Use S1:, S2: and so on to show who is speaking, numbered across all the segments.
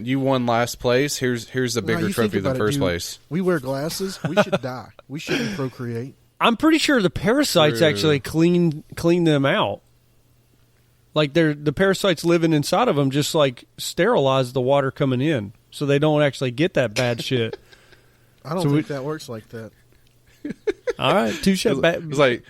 S1: You won last place. Here's the bigger trophy than first place.
S2: We wear glasses. We should die. We shouldn't procreate.
S3: I'm pretty sure the parasites actually clean them out. Like the parasites living inside of them just like sterilize the water coming in, so they don't actually get that bad shit.
S2: I don't think that works like that.
S3: All right, touche.
S1: It's like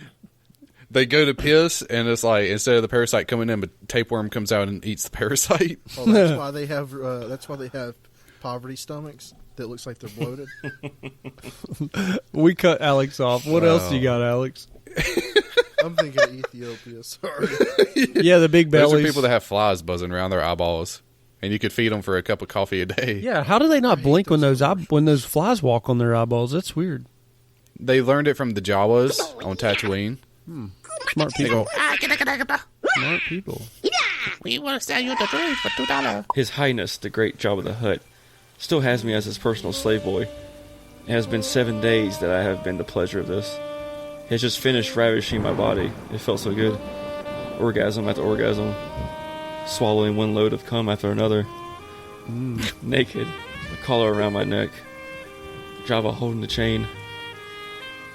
S1: they go to piss, and it's like instead of the parasite coming in, but tapeworm comes out and eats the parasite.
S2: Oh, that's why they have. That's why they have poverty stomachs. That looks like they're bloated.
S3: We cut Alex off. What else you got, Alex?
S2: I'm thinking of Ethiopia. Sorry.
S3: Yeah, the big bellies.
S1: Those are people that have flies buzzing around their eyeballs, and you could feed them for a cup of coffee a day.
S3: Yeah, how do they not blink when those flies walk on their eyeballs? That's weird.
S1: They learned it from the Jawas on Tatooine.
S3: Smart people. Smart people.
S4: We will sell you the drink for $2.
S5: His Highness, the Great Jabba the Hutt, still has me as his personal slave boy. It has been 7 days that I have been the pleasure of this. He has just finished ravishing my body. It felt so good. Orgasm after orgasm. Swallowing one load of cum after another. Naked. A collar around my neck. Jabba holding the chain.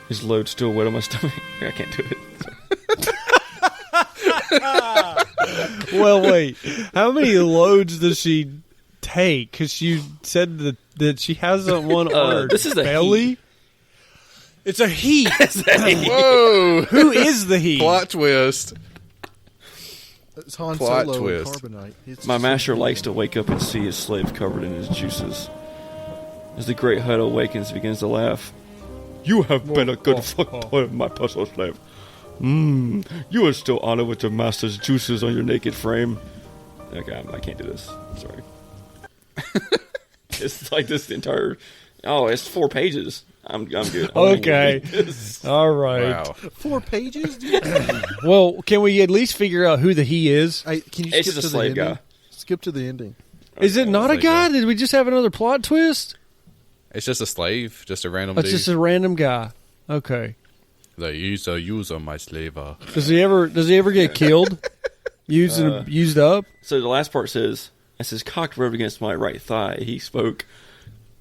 S5: His load still wet on my stomach. I can't do it.
S3: Well, wait. How many loads does she take? Because you said that she has one on her
S5: this is a
S3: belly.
S5: he.
S3: It's a he.
S1: Whoa!
S3: Who is the he?
S1: Plot twist.
S2: It's Han
S1: Plot
S2: Solo
S1: twist.
S2: and Carbonite. It's
S5: My master likes to wake up and see his slave covered in his juices. As the great Hutt awakens, he begins to laugh. You have been a good boy, my personal slave. You are still honored with your master's juices on your naked frame. Okay, I can't do this. Sorry. It's like this entire... Oh, it's 4 pages. I'm good.
S3: Okay. All right.
S1: Wow.
S2: 4 pages?
S3: Well, can we at least figure out who the he is?
S2: Can you
S5: It's
S2: skip
S5: just a
S2: to
S5: slave
S2: the ending?
S5: guy.
S2: Skip to the ending.
S3: Is it not a guy? Did we just have another plot twist?
S1: It's just a slave, just a random
S3: It's
S1: dude.
S3: just a random guy. Okay.
S1: They use my slaver.
S3: Does he ever get killed? Used up?
S5: So the last part says, as his cock rubbed against my right thigh, he spoke,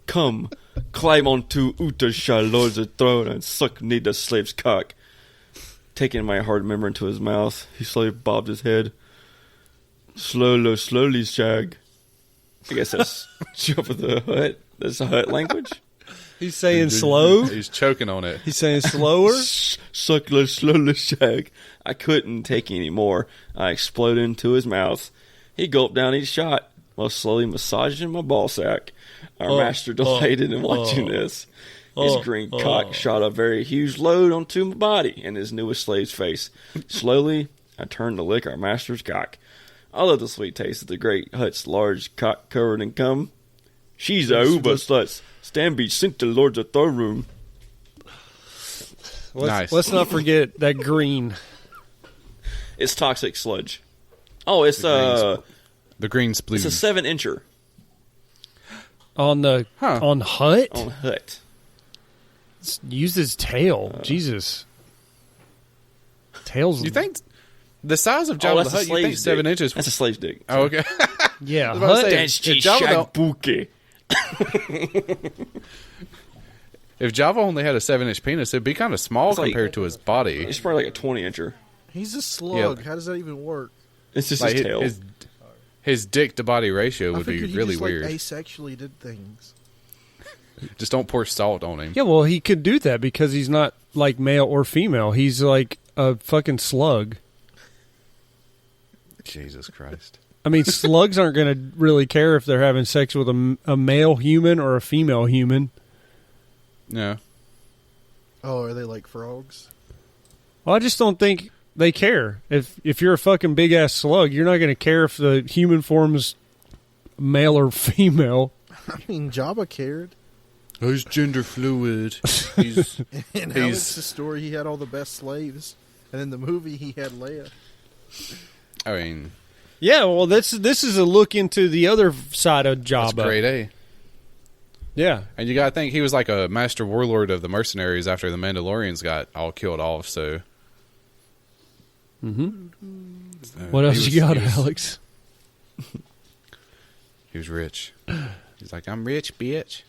S5: "Come, climb onto Uttersha Lord's throne and suck me the slave's cock." Taking my hard member into his mouth, he slowly bobbed his head. Slowly, shag. I guess that's Jabba the Hutt. That's a Hutt language.
S3: He's saying slow?
S1: He's choking on it.
S3: He's saying slower?
S5: Slowly, shag. I couldn't take any more. I exploded into his mouth. He gulped down each shot while slowly massaging my ball sack. Our master delighted in watching this. His green cock shot a very huge load onto my body and his newest slave's face. Slowly, I turned to lick our master's cock. I love the sweet taste of the great Hutt's large cock covered in cum. She's a uber sluts. Stand be sent to Lord's throne room.
S1: Nice.
S3: Let's not forget that green.
S5: It's toxic sludge. Oh, it's
S1: the green spleen.
S5: It's a 7-incher
S3: On the on Hutt?
S5: on Hutt.
S3: Use his tail. Jesus. Tails.
S1: You think the size of Jabba the Hutt? You think 7 inches?
S5: That's a slave's dick.
S1: Oh, okay.
S3: Yeah.
S1: I was about to
S3: Hutt.
S1: say,
S5: That's
S1: if Jabba
S5: Buki.
S1: If Java only had a 7-inch penis, it'd be kind of small
S5: It's like-
S1: compared to his body.
S5: It's probably like a 20-incher.
S2: He's a slug.
S1: Yeah.
S2: How does that even work?
S5: It's just
S1: Like
S5: his tail.
S1: his dick to body ratio
S2: I
S1: would be
S2: figured he
S1: really
S2: just,
S1: weird.
S2: Like, asexually did things.
S1: Just don't pour salt on him.
S3: Yeah, well, he could do that because he's not like male or female. He's like a fucking slug.
S1: Jesus Christ.
S3: I mean, slugs aren't going to really care if they're having sex with a male human or a female human.
S1: No.
S2: Oh, are they like frogs?
S3: Well, I just don't think they care. If you're a fucking big ass slug, you're not going to care if the human form is male or female.
S2: I mean, Jabba cared.
S1: He's gender fluid. He's
S2: In Alex's story, he had all the best slaves, and in the movie, he had Leia.
S1: I mean,
S3: Yeah, well, this is a look into the other side of Jabba.
S1: that's great, eh?
S3: Yeah.
S1: And you gotta think he was like a master warlord of the mercenaries after the Mandalorians got all killed off, so...
S3: What else you got, Alex?
S1: He was rich. He's like, I'm rich, bitch.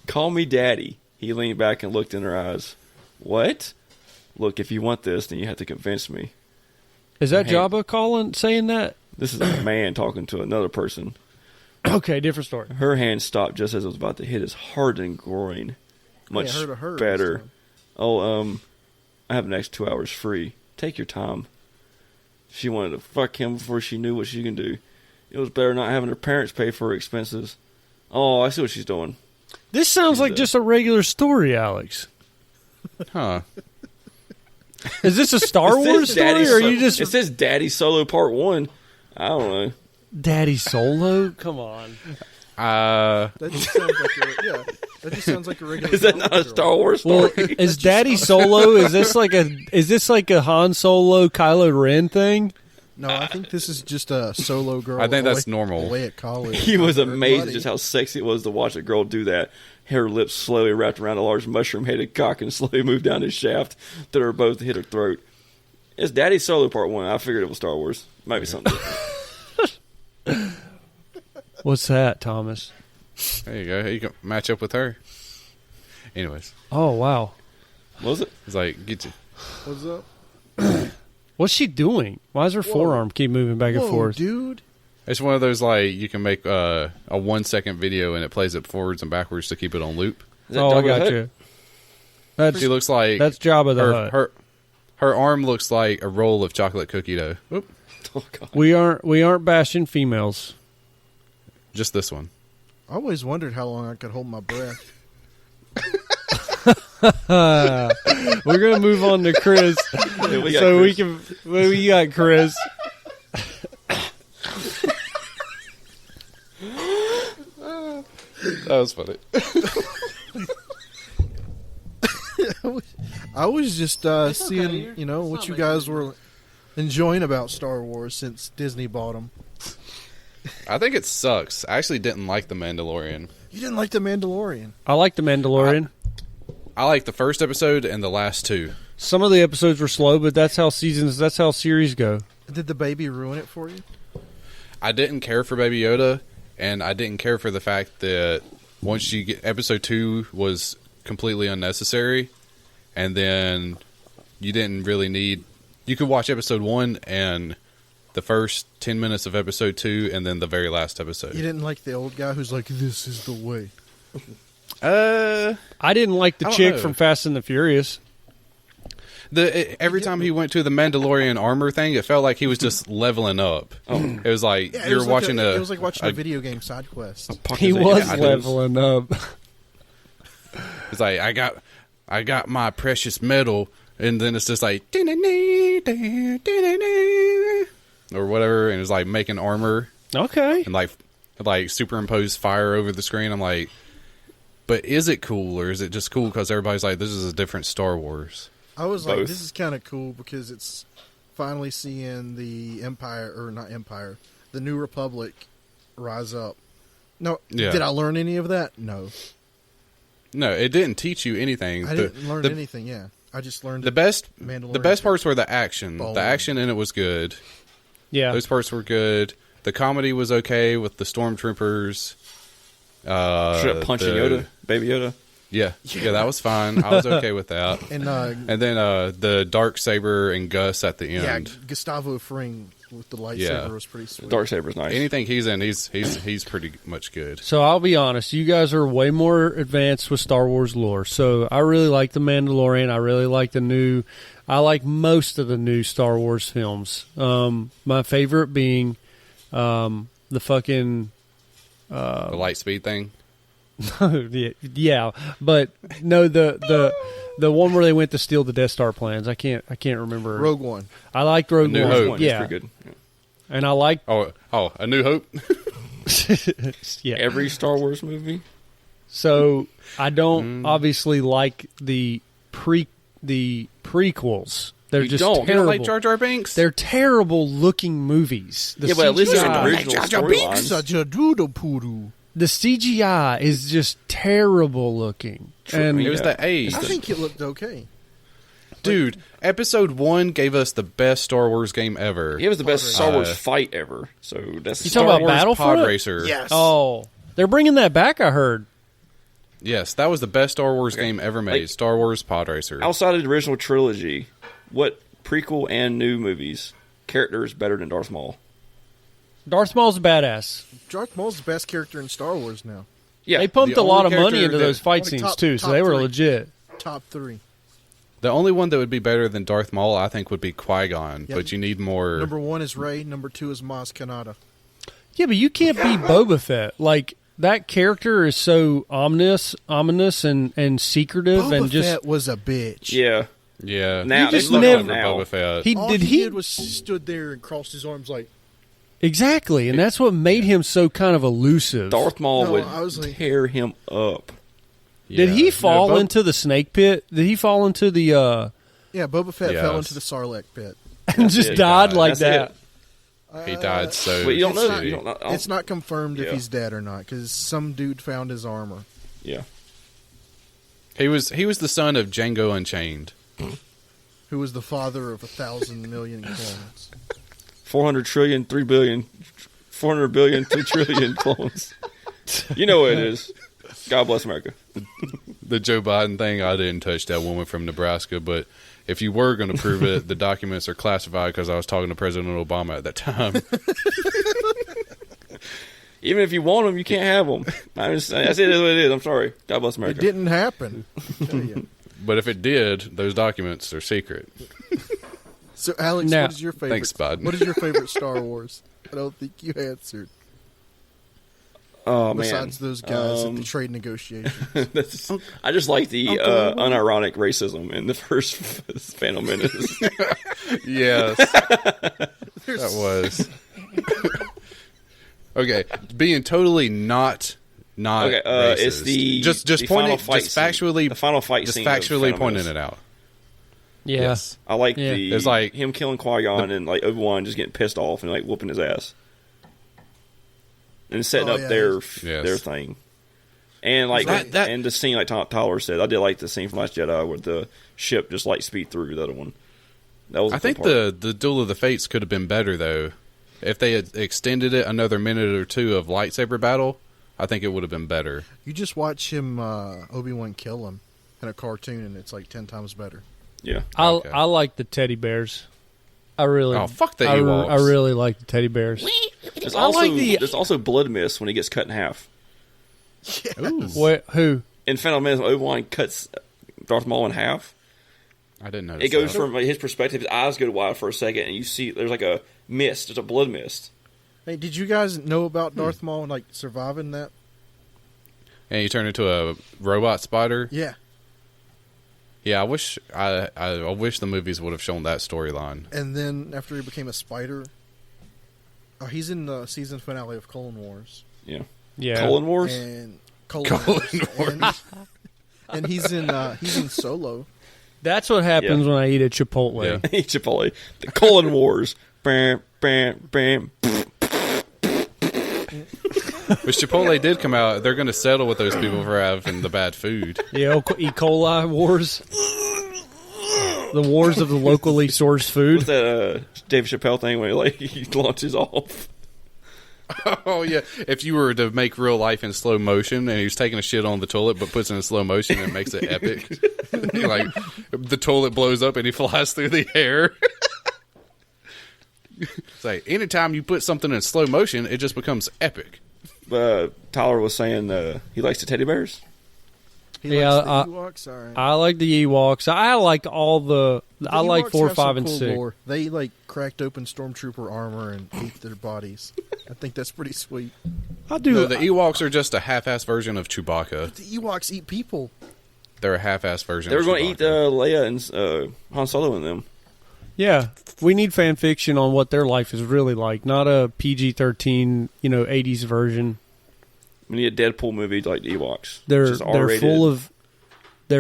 S5: Call me daddy. He leaned back and looked in her eyes. What? Look, if you want this, then you have to convince me.
S3: Is that
S5: Hey.
S3: Jabba saying that?
S5: This is a man talking to another person.
S3: Okay, different story.
S5: Her hand stopped just as it was about to hit his hardened groin. Much
S2: Yeah, it hurt
S5: better.
S2: this time.
S5: Oh, I have the next 2 hours free. Take your time. She wanted to fuck him before she knew what she can do. It was better not having her parents pay for her expenses. Oh, I see what she's doing.
S3: This sounds
S5: She's
S3: like just a regular story, Alex.
S1: Huh.
S3: Is this a Star
S5: It says
S3: Wars story,
S5: Daddy
S3: or are
S5: So-
S3: you just
S5: It says Daddy Solo Part 1. I don't know.
S3: Daddy Solo? Come on.
S2: That just sounds like that just sounds like a regular.
S5: Is that not a Star Wars
S3: Well,
S5: story?
S3: is Daddy Solo? Is this like a Han Solo Kylo Ren thing?
S2: No, I think this is just a solo girl.
S1: I think that's
S2: away-
S1: normal.
S2: Away at college.
S5: He was
S2: Her
S5: amazed at
S2: buddy.
S5: just how sexy it was to watch a girl do that. Her lips slowly wrapped around a large mushroom-headed cock and slowly moved down his shaft that are both hit her throat. It's Daddy Solo Part 1. I figured it was Star Wars. Might be something different.
S3: What's that, Thomas?
S1: There you go. You can match up with her. Anyways,
S3: Oh wow,
S5: Was it?
S1: he's like, get you.
S2: What's up?
S3: what's she doing? Why does her forearm keep moving back and
S2: Whoa,
S3: forth?
S2: dude.
S1: It's one of those like you can make a 1 second video and it plays it forwards and backwards to keep it on loop.
S5: Is that
S3: Oh, I
S5: Jabba the
S3: got
S5: Hutt?
S3: you. That's
S1: She looks like
S3: that's Jabba the Hutt.
S1: her arm looks like a roll of chocolate cookie dough. Oop.
S5: Oh, God.
S3: We aren't bashing females.
S1: Just this one.
S2: I always wondered how long I could hold my breath.
S3: We're gonna move on to Chris,
S5: Yeah, we got
S3: so
S5: Chris.
S3: we got Chris.
S1: That was funny.
S2: I was just seeing, what you guys were enjoying about Star Wars since Disney bought them.
S1: I think it sucks. I actually didn't like The Mandalorian.
S2: You didn't like The Mandalorian.
S3: I like the Mandalorian.
S1: I like the first episode and the last two.
S3: Some of the episodes were slow, but that's how series go.
S2: Did the baby ruin it for you?
S1: I didn't care for Baby Yoda, and I didn't care for the fact that once you get episode 2 was completely unnecessary, and then you didn't really need. You could watch episode 1 and the first 10 minutes of episode 2, and then the very last episode.
S2: You didn't like the old guy who's like, "This is the way."
S3: I didn't like the
S1: I don't
S3: chick
S1: know.
S3: from Fast and the Furious.
S1: Every time he went to the Mandalorian armor thing, it felt like he was just leveling up. It was like
S2: Yeah,
S1: you're watching
S2: It was like watching a video game side quest.
S3: He was
S1: I
S3: leveling up.
S1: It's like I got my precious metal, and then it's just like or whatever, and it's like making armor
S3: Okay.
S1: and like superimpose fire over the screen. I'm like, but is it cool, or is it just cool because everybody's like, this is a different Star Wars?
S2: I was like,
S5: Both.
S2: this is kind of cool because it's finally seeing the Empire, or not Empire, the New Republic rise up. No,
S1: Yeah.
S2: Did I learn any of that? No.
S1: No, it didn't teach you anything.
S2: I didn't learn anything, yeah. I just learned
S1: The best
S2: Mandalorian
S1: parts were the action.
S2: Bold.
S1: The action in it was good.
S3: Yeah.
S1: Those parts were good. The comedy was okay with the stormtroopers.
S5: Should have punched Yoda, Baby Yoda.
S1: Yeah, that was fine. I was okay with that.
S2: And
S1: And then the dark saber and Gus at the
S2: yeah,
S1: end.
S2: Gustavo Fring with the lightsaber
S1: Yeah.
S2: was pretty sweet.
S5: Darksaber's nice.
S1: Anything he's in, he's pretty much good.
S3: So I'll be honest, you guys are way more advanced with Star Wars lore. So I really like The Mandalorian. I really like I like most of the new Star Wars films. My favorite being the fucking
S1: The light speed thing.
S3: yeah, but no, the one where they went to steal the Death Star plans. I can't remember.
S2: Rogue One.
S3: I liked Rogue
S1: New
S3: One.
S1: Hope.
S5: One is
S3: Yeah,
S5: pretty good. Yeah.
S3: and I like
S1: Oh, A New Hope.
S3: yeah.
S5: Every Star Wars movie.
S3: So I don't obviously like the prequels. They're
S5: You
S3: just
S5: don't?
S1: You
S3: terrible.
S1: don't like Jar Jar Binks?
S3: They're terrible looking movies. The
S5: Yeah, but at least they're
S3: CGI
S5: original storylines.
S2: Sajadudopoodoo.
S3: the CGI is just terrible looking. And
S1: it was the age.
S2: I think it looked okay.
S1: Dude, episode 1 gave us the best Star Wars game ever.
S5: It was the best Star Wars fight ever. So that's
S3: You
S1: Star
S3: talking about
S1: Wars
S3: Battlefront?
S1: Pod Racer.
S2: Yes.
S3: Oh, they're bringing that back. I heard.
S1: Yes, that was the best Star Wars game ever made.
S5: Like,
S1: Star Wars Pod Racer.
S5: outside of the original trilogy, what prequel and new movies character is better than Darth Maul?
S3: Darth Maul's a badass.
S2: Darth Maul's the best character in Star Wars now.
S5: Yeah,
S3: They pumped
S1: The
S3: a lot of
S1: only
S3: money
S1: character
S3: into those fight
S2: Only
S3: scenes
S2: top-
S3: too, so
S2: top
S3: they were
S2: three.
S3: legit.
S2: Top 3.
S1: The only one that would be better than Darth Maul, I think, would be Qui-Gon.
S2: Yeah.
S1: But you need more...
S2: Number 1 is Rey. Number 2 is Maz Kanata.
S3: Yeah, but you can't be Boba Fett. Like that character is so ominous, and secretive,
S2: Boba
S3: and just
S2: Fett was a bitch.
S5: yeah.
S1: Yeah.
S5: Now,
S3: You just
S5: they look
S3: never-
S5: up now.
S1: Boba Fett.
S3: he
S2: All
S3: did.
S2: he
S3: He
S2: did was stood there and crossed his arms like,
S3: exactly, and that's what made him so kind of elusive.
S5: Darth Maul
S2: No,
S5: would
S2: I was like-
S5: tear him up.
S3: Did
S1: Yeah.
S3: he fall
S1: No, Bo-
S3: into the snake pit? Did he fall into the
S2: yeah, Boba Fett
S1: Yes.
S2: fell into the Sarlacc pit.
S3: and just
S5: it.
S3: died
S1: Died.
S3: like
S5: That's
S3: that?
S1: He died so...
S5: But you don't know.
S1: shitty.
S5: You don't know.
S2: It's not confirmed if
S5: Yeah.
S2: he's dead or not, because some dude found his armor.
S5: Yeah.
S1: He was the son of Django Unchained.
S2: Who was the father of 1,000 million clones.
S5: 400 trillion, 3 billion, 400 billion, 3 trillion clones. You know what it is. God bless America.
S1: The Joe Biden thing, I didn't touch that woman from Nebraska, but if you were going to prove it, the documents are classified because I was talking to President Obama at that time.
S5: Even if you want them, you can't have them. That's it is what it is. I'm sorry. God bless
S2: It
S5: America.
S2: didn't happen. I'll tell you.
S1: But if it did, those documents are secret.
S2: So, Alex,
S3: Now-
S2: what is your favorite?
S1: Thanks, Bud.
S2: What is your favorite Star Wars? I don't think you answered.
S5: Oh, man.
S2: Besides those guys at the trade negotiations.
S5: I just like the
S2: Uncle Obi.
S5: unironic racism in the first Phantom Menace.
S1: Yes, that was. Okay, being totally not
S5: Okay,
S1: racist.
S5: it's the
S1: just
S5: the final
S1: pointing,
S5: fight
S1: just
S5: scene.
S1: factually,
S5: The final fight
S1: just
S5: scene of
S1: factually
S5: Phantom
S1: pointing
S5: Menace.
S1: it out.
S3: Yeah.
S1: Yes.
S5: I like
S3: Yeah.
S5: the
S1: There's like-
S5: him killing Qui-Gon and like Obi-Wan just getting pissed off and like whooping his ass. And setting
S2: Oh,
S5: up
S2: yeah.
S5: their
S1: Yes.
S5: thing. And like
S1: That-
S5: and the scene like Tyler said, I did like the scene from Last Jedi where the ship just like speed through the other one. That was a
S1: I
S5: cool
S1: think
S5: part.
S1: the Duel of the Fates could have been better though. If they had extended it another minute or two of lightsaber battle, I think it would have been better.
S2: You just watch him, Obi-Wan kill him in a cartoon, and it's like 10 times better.
S5: Yeah.
S1: Okay.
S3: I like the teddy bears. I really.
S1: Oh, fuck the
S3: I
S1: Ewoks.
S3: really like the teddy bears.
S5: There's
S3: I
S5: also
S3: like the-
S5: there's also blood mist when he gets cut in half.
S1: Ooh,
S3: What? Who?
S5: In Phantom Menace, Obi-Wan cuts Darth Maul in half.
S1: I didn't notice
S5: It goes
S1: that.
S5: from like, his perspective, his eyes go wide for a second, and you see there's like a mist, there's a blood mist.
S2: Hey, did you guys know about Darth Maul and like surviving that?
S1: And you turn into a robot spider.
S2: Yeah.
S1: Yeah, I wish the movies would have shown that storyline.
S2: And then after he became a spider, he's in the season finale of Clone Wars.
S5: Yeah.
S3: Yeah.
S5: Colon Wars?
S2: And Clone Wars. And he's in Solo.
S3: That's what happens
S5: Yeah.
S3: when I eat at Chipotle.
S1: Yeah.
S5: Chipotle. The Colon Wars. Bam, bam, bam.
S1: Which Chipotle did come out. They're going to settle with those people for having the bad food.
S3: Yeah, E. coli wars. The wars of the locally sourced food.
S5: What's that Dave Chappelle thing where like, he launches off?
S1: Oh yeah, if you were to make real life in slow motion, and he's taking a shit on the toilet, but puts it in slow motion and makes it epic. Like the toilet blows up and he flies through the air. It's like anytime you put something in slow motion, it just becomes epic.
S5: Tyler was saying he likes the teddy bears.
S2: He
S3: Yeah,
S2: likes the Ewoks. All right.
S3: I like the Ewoks. I like all the. I like
S2: Ewoks
S3: 4,
S2: have
S3: 5,
S2: some
S3: and
S2: cool
S3: 6.
S2: lore. They like cracked open stormtrooper armor and ate their bodies. I think that's pretty sweet.
S3: I do.
S1: No, the Ewoks are just a half-ass version of Chewbacca.
S2: The Ewoks eat people.
S1: They're a half-ass version.
S5: They were
S1: of
S5: going to eat
S1: Chewbacca.
S5: Leia and Han Solo and them.
S3: Yeah, we need fan fiction on what their life is really like, not a PG-13, 80s version.
S5: We need a Deadpool movie like the Ewoks. which
S3: They're
S5: is R-rated.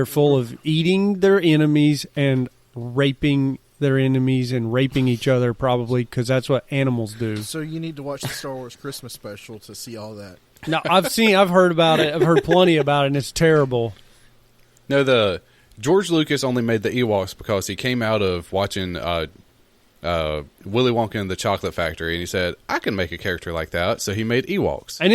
S3: full of eating their enemies and raping their enemies and raping each other, probably because that's what animals do.
S2: So you need to watch the Star Wars Christmas special to see all that.
S3: Now I've heard about it. I've heard plenty about it, and it's terrible.
S1: No, George Lucas only made the Ewoks because he came out of watching Willy Wonka and the Chocolate Factory, and he said, I can make a character like that, so he made Ewoks.
S3: And